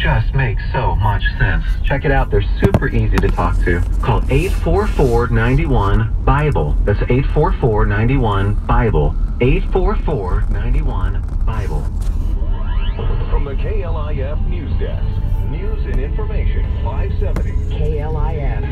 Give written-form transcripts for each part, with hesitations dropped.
just makes so much sense. Check it out. They're super easy to talk to. Call 844-91-BIBLE. That's 844-91-BIBLE. 844-91-BIBLE. From the KLIF News Desk, news and information, 570 KLIF.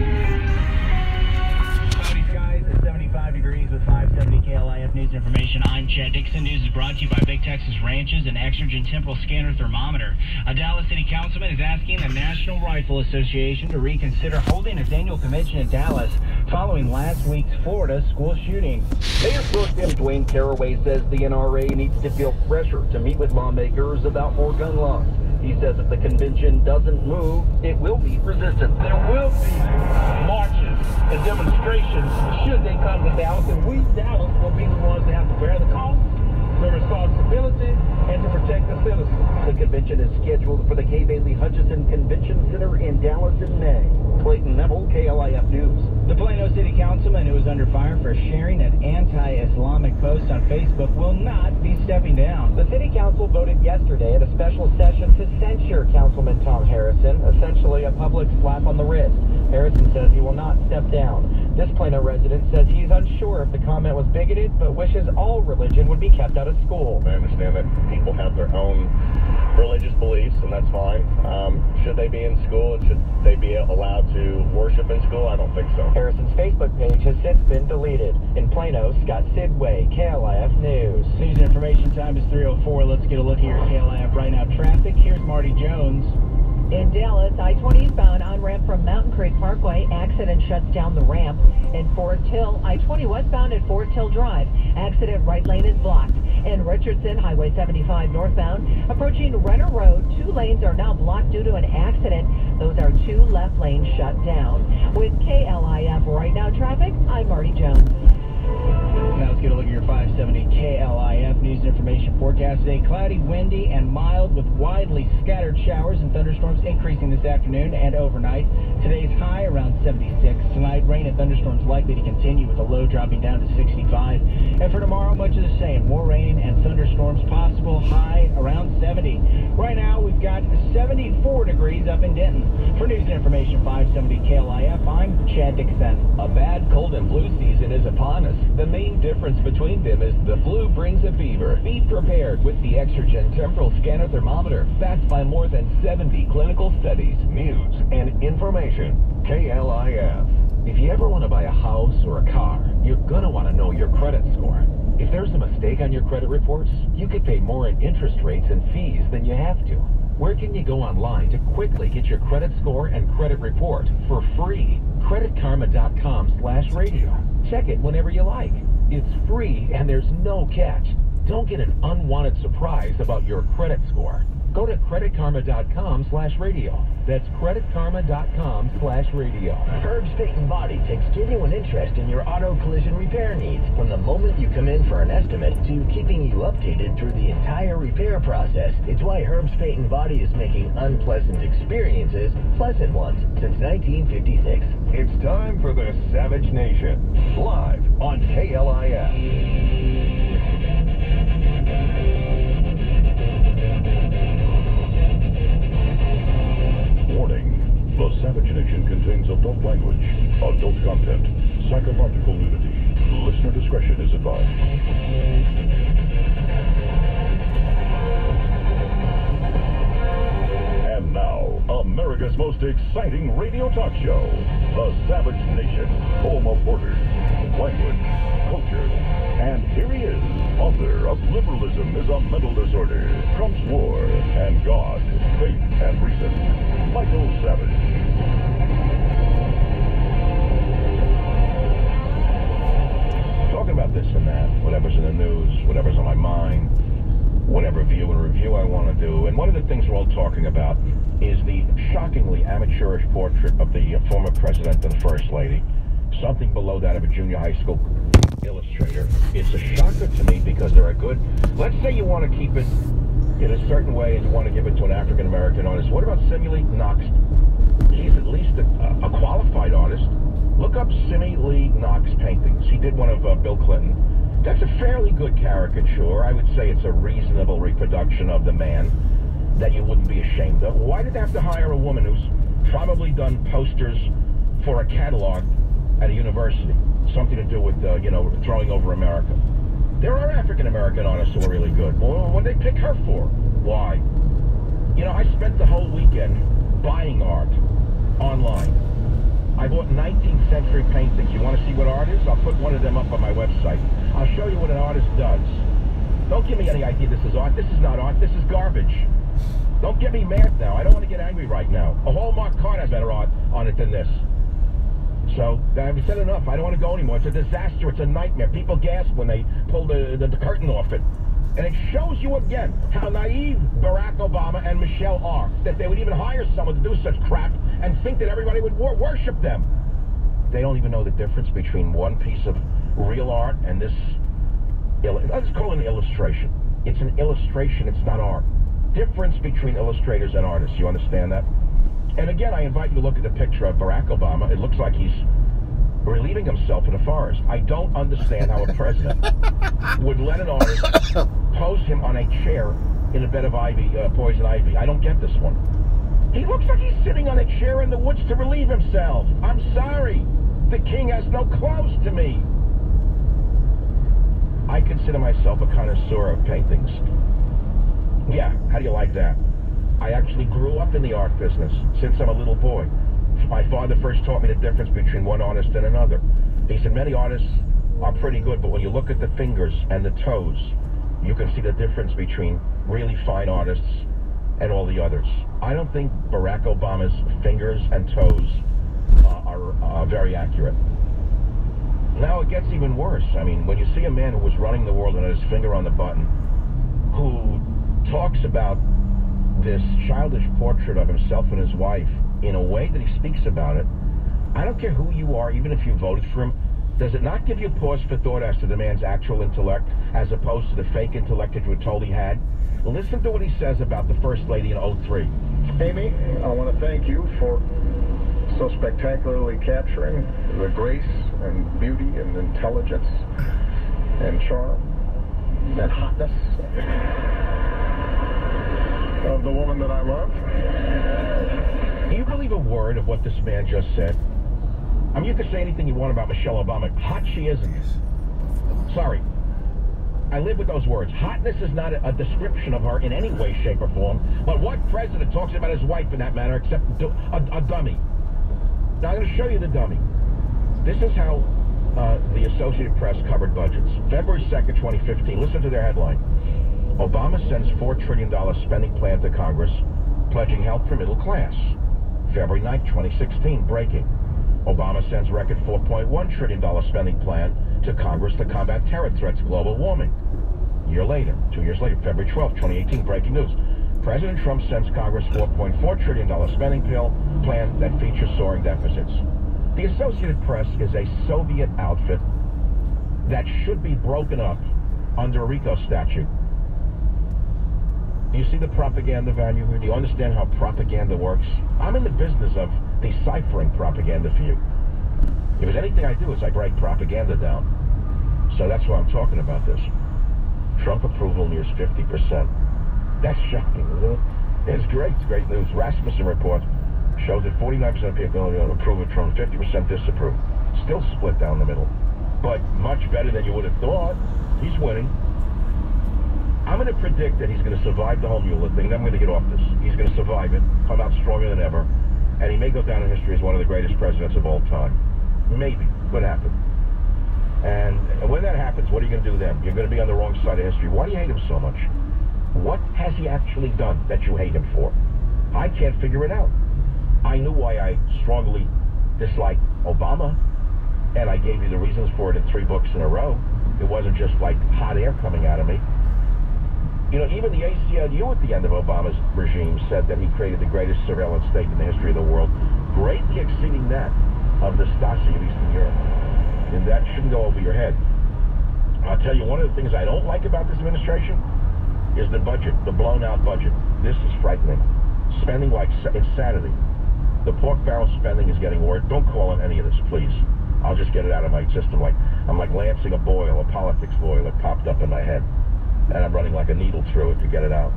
Cloudy skies at 75 degrees with 570 KLIF News Information. I'm Chad Dixon. News is brought to you by Big Texas Ranches and Exergen Temporal Scanner Thermometer. A Dallas City Councilman is asking the National Rifle Association to reconsider holding its annual convention in Dallas following last week's Florida school shooting. Mayor Pro Tem Dwayne Caraway says the NRA needs to feel pressure to meet with lawmakers about more gun laws. He says if the convention doesn't move, it will meet resistance. There will be marches and demonstrations should they come to Dallas, and we, Dallas, will be the ones that have to bear the cost, the responsibility, and to protect the citizens. The convention is scheduled for the Kay Bailey Hutchison Convention Center in Dallas in May. Clayton Neville, KLIF News. The Plano City Councilman, who is under fire for sharing an anti-Islamic post on Facebook, will not be stepping down. The City Council voted yesterday at a special session to censure Councilman Tom Harrison, essentially a public slap on the wrist. Harrison says he will not step down. This Plano resident says he's unsure if the comment was bigoted, but wishes all religion would be kept out of school. I understand that people have their own religious beliefs, and that's fine. Should they be in school, and should they be allowed to worship in school? I don't think so. Harrison's Facebook page has since been deleted. In Plano, Scott Sidway, KLIF News. News and information time is 3:04. Let's get a look at your KLIF right now traffic. Here's Marty Jones. In Dallas, I-20 eastbound on-ramp from Mountain Creek Parkway. Accident shuts down the ramp. In Fort Hill, I-20 westbound at Fort Hill Drive. Accident right lane is blocked. In Richardson, Highway 75 northbound, approaching Renner Road, 2 lanes are now blocked due to an accident. Those are 2 left lanes shut down. With KLIF right now traffic, I'm Marty Jones. Now let's get a look at your 570 KLIF News and Information forecast today. Cloudy, windy, and mild with widely scattered showers and thunderstorms increasing this afternoon and overnight. Today's high around 76. Tonight, rain and thunderstorms likely to continue with a low dropping down to 65. And for tomorrow, much of the same. More rain and thunderstorms possible, high around 70. Right now, we've got 74 degrees up in Denton. For News and Information 570 KLIF, I'm Chad Dixon. A bad cold and flu season is upon us. The main difference between them is the flu brings a fever. Be prepared with the Exergen Temporal Scanner Thermometer, backed by more than 70 clinical studies. News and information, KLIF. If you ever want to buy a house or a car, you're going to want to know your credit score. If there's a mistake on your credit reports, you could pay more in interest rates and fees than you have to. Where can you go online to quickly get your credit score and credit report for free? CreditKarma.com/radio. Check it whenever you like. It's free and there's no catch. Don't get an unwanted surprise about your credit score. Go to CreditKarma.com/radio. That's CreditKarma.com/radio. Herb's Paint and Body takes genuine interest in your auto collision repair needs, from the moment you come in for an estimate to keeping you updated through the entire repair process. It's why Herb's Paint and Body is making unpleasant experiences pleasant ones since 1956. It's time for the Savage Nation, live on KLIF. Warning, the Savage Nation contains adult language, adult content, psychological nudity. Listener discretion is advised. And now, America's most exciting radio talk show, The Savage Nation, home of borders, language, culture. And here he is, author of Liberalism is a Mental Disorder, Trump's War, and God, Faith, and Reason, Michael Savage. Talking about this and that, whatever's in the news, whatever's on my mind, whatever view and review I want to do. And one of the things we're all talking about is the shockingly amateurish portrait of the former president and first lady, something below that of a junior high school illustrator. It's a shocker to me because they're a good, let's say you want to keep it in a certain way and you want to give it to an African-American artist. What about Simile Knox? He's at least a qualified artist. Look up Simile Lee Knox paintings. He did one of Bill Clinton. That's a fairly good caricature. I would say it's a reasonable reproduction of the man. that you wouldn't be ashamed of? Why did they have to hire a woman who's probably done posters for a catalog at a university? Something to do with, you know, throwing over America. There are African-American artists who are really good. Well, what did they pick her for? Why? You know, I spent the whole weekend buying art online. I bought 19th century paintings. You want to see what art is? I'll put one of them up on my website. I'll show you what an artist does. Don't give me any idea this is art. This is not art. This is garbage. Don't get me mad now. I don't want to get angry right now. A Hallmark card had better art on it than this. So, I've said enough. I don't want to go anymore. It's a disaster. It's a nightmare. People gasp when they pull the curtain off it. And it shows you again how naive Barack Obama and Michelle are, that they would even hire someone to do such crap and think that everybody would worship them. They don't even know the difference between one piece of real art and this, let's call it an illustration. It's an illustration, it's not art. Difference between illustrators and artists, you understand that? And again, I invite you to look at the picture of Barack Obama. It looks like he's relieving himself in a forest. I don't understand how a president would let an artist pose him on a chair in a bed of ivy, poison ivy. I don't get this one. He looks like he's sitting on a chair in the woods to relieve himself. I'm sorry. The king has no clothes to me. I consider myself a connoisseur of paintings. Yeah, how do you like that? I actually grew up in the art business since I'm a little boy. My father first taught me the difference between one artist and another. He said many artists are pretty good, but when you look at the fingers and the toes, you can see the difference between really fine artists and all the others. I don't think Barack Obama's fingers and toes are very accurate. Now it gets even worse. I mean, when you see a man who was running the world and had his finger on the button, who talks about this childish portrait of himself and his wife in a way that he speaks about it, I don't care who you are, even if you voted for him, does it not give you pause for thought as to the man's actual intellect as opposed to the fake intellect that you were told he had? Listen to what he says about the First Lady in 03. Amy, I want to thank you for so spectacularly capturing the grace and beauty and intelligence and charm and hotness of the woman that I love. Do you believe a word of what this man just said? I mean, you can say anything you want about Michelle Obama. Hot she isn't. Sorry. I live with those words. Hotness is not a description of her in any way, shape, or form. But what president talks about his wife in that manner except a dummy? Now, I'm going to show you the dummy. This is how the Associated Press covered budgets. February 2nd, 2015. Listen to their headline. Obama sends $4 trillion spending plan to Congress, pledging help for middle class. February 9th, 2016. Breaking. Obama sends record $4.1 trillion spending plan to Congress to combat terror threats, global warming. A year later, 2 years later, February 12th, 2018, breaking news. President Trump sends Congress $4.4 trillion spending plan that features soaring deficits. The Associated Press is a Soviet outfit that should be broken up under a RICO statute. Do you see the propaganda value here? Do you understand how propaganda works? I'm in the business of deciphering propaganda for you. If there's anything I do is I break propaganda down. So that's why I'm talking about this. Trump approval nears 50%. That's shocking, isn't it? It's great. It's great news. Rasmussen report shows that 49% of people approve of Trump, 50% disapprove. Still split down the middle. But much better than you would have thought. He's winning. I'm going to predict that he's going to survive the whole Mueller thing. Then I'm going to get off this. He's going to survive it, come out stronger than ever, and he may go down in history as one of the greatest presidents of all time. Maybe. Could happen. And when that happens, what are you going to do then? You're going to be on the wrong side of history. Why do you hate him so much? What has he actually done that you hate him for? I can't figure it out. I knew why I strongly disliked Obama, and I gave you the reasons for it in 3 books in a row. It wasn't just like hot air coming out of me. You know, even the ACLU at the end of Obama's regime said that he created the greatest surveillance state in the history of the world, greatly exceeding that of the Stasi of Eastern Europe. And that shouldn't go over your head. I'll tell you, one of the things I don't like about this administration is the budget, the blown-out budget. This is frightening. Spending like insanity. The pork barrel spending is getting worse. Don't call on any of this, please. I'll just get it out of my system. I'm like lancing a boil, a politics boil that popped up in my head. And I'm running like a needle through it to get it out.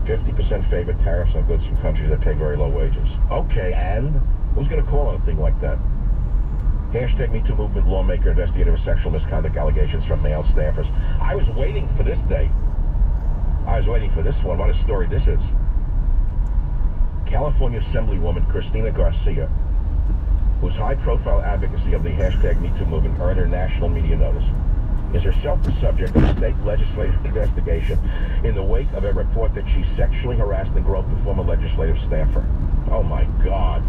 50% favor tariffs on goods from countries that pay very low wages. Okay, and? Who's going to call on a thing like that? Hashtag MeToo movement lawmaker investigated for sexual misconduct allegations from male staffers. I was waiting for this day. I was waiting for this one. What a story this is. California Assemblywoman Cristina Garcia, whose high-profile advocacy of the hashtag MeToo movement earned her national media notice, is herself the subject of a state legislative investigation in the wake of a report that she sexually harassed and groped a former legislative staffer. Oh, my God.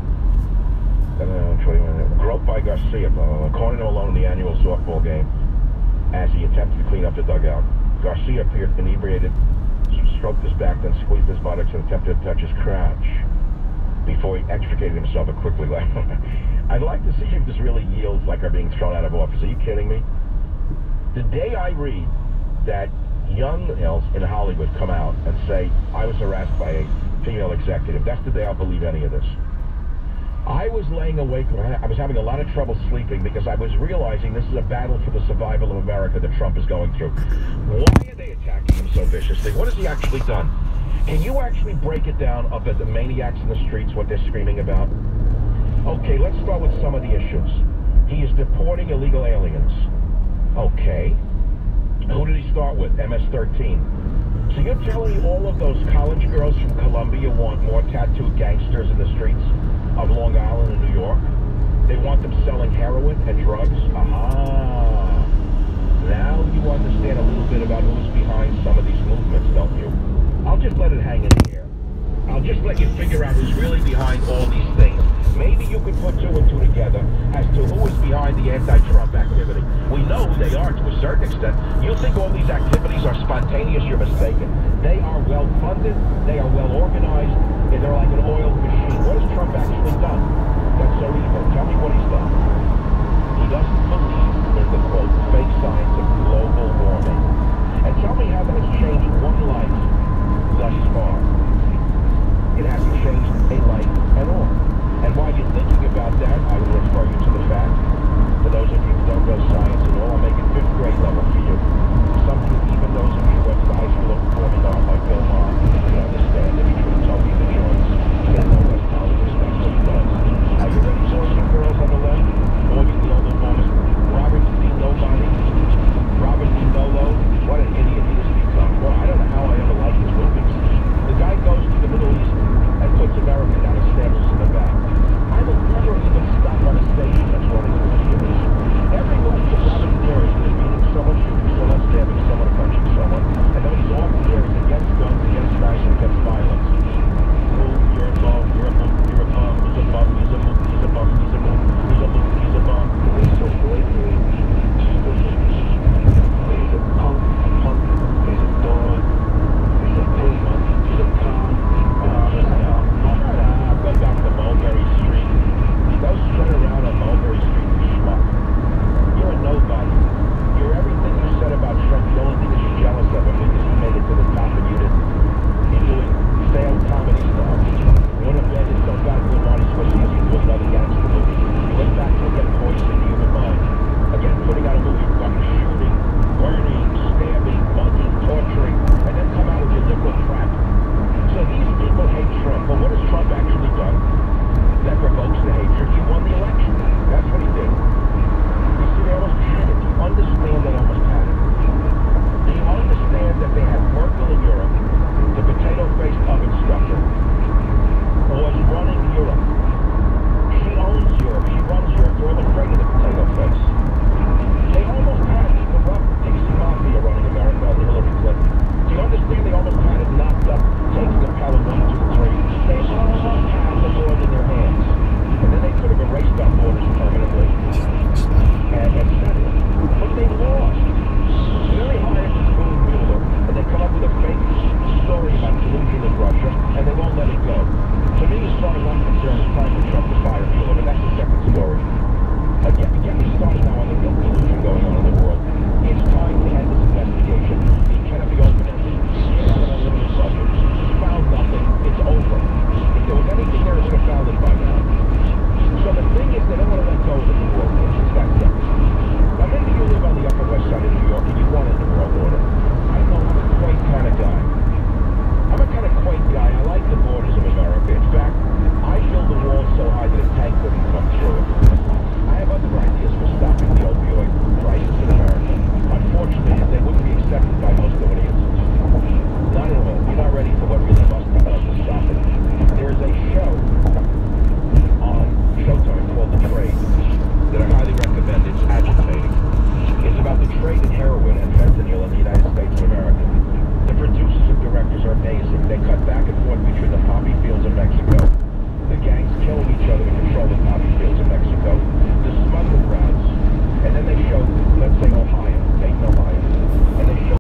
Groped by Garcia, cornered him alone in the annual softball game as he attempted to clean up the dugout. Garcia appeared inebriated, stroked his back, then squeezed his buttocks and attempted to touch his crotch before he extricated himself and quickly left. I'd like to see if this really yields like her being thrown out of office. Are you kidding me? The day I read that young males in Hollywood come out and say, I was harassed by a female executive, that's the day I'll believe any of this. I was laying awake, I was having a lot of trouble sleeping because I was realizing this is a battle for the survival of America that Trump is going through. Why are they attacking him so viciously? What has he actually done? Can you actually break it down of the maniacs in the streets, what they're screaming about? Okay, let's start with some of the issues. He is deporting illegal aliens. Okay. Who did he start with? MS-13. So you're telling me all of those college girls from Columbia want more tattooed gangsters in the streets of Long Island and New York? They want them selling heroin and drugs? Aha! Now you understand a little bit about who's behind some of these movements, don't you? I'll just let it hang in the air. I'll just let you figure out who's really behind all these things. Maybe you could put two and two together as to who is behind the anti-Trump activity. We know who they are to a certain extent. You think all these activities are spontaneous, you're mistaken. They are well-funded, they are well-organized, and they're like an oiled machine. What has Trump actually done that's so evil? Tell me what he's done. He doesn't believe in the, quote, fake science of global warming. And tell me how that has changed one life thus far. It hasn't changed a life at all. And while you're thinking about that, I will refer you to the fact, for those of you who don't know science at all, I'll make it 5th grade level for you. Some of you, even those of you who went to high school of performing art like Bill Maher, can understand that between Tokyo and Jones, and no less college respect what he does. Are you ready for some girls on the left? Or you global warmers? Robert D. Nobody? Robert D. Nolo? What an idiot he has become. Well, I don't know how I ever liked his movies. The guy goes to the Middle East and puts America down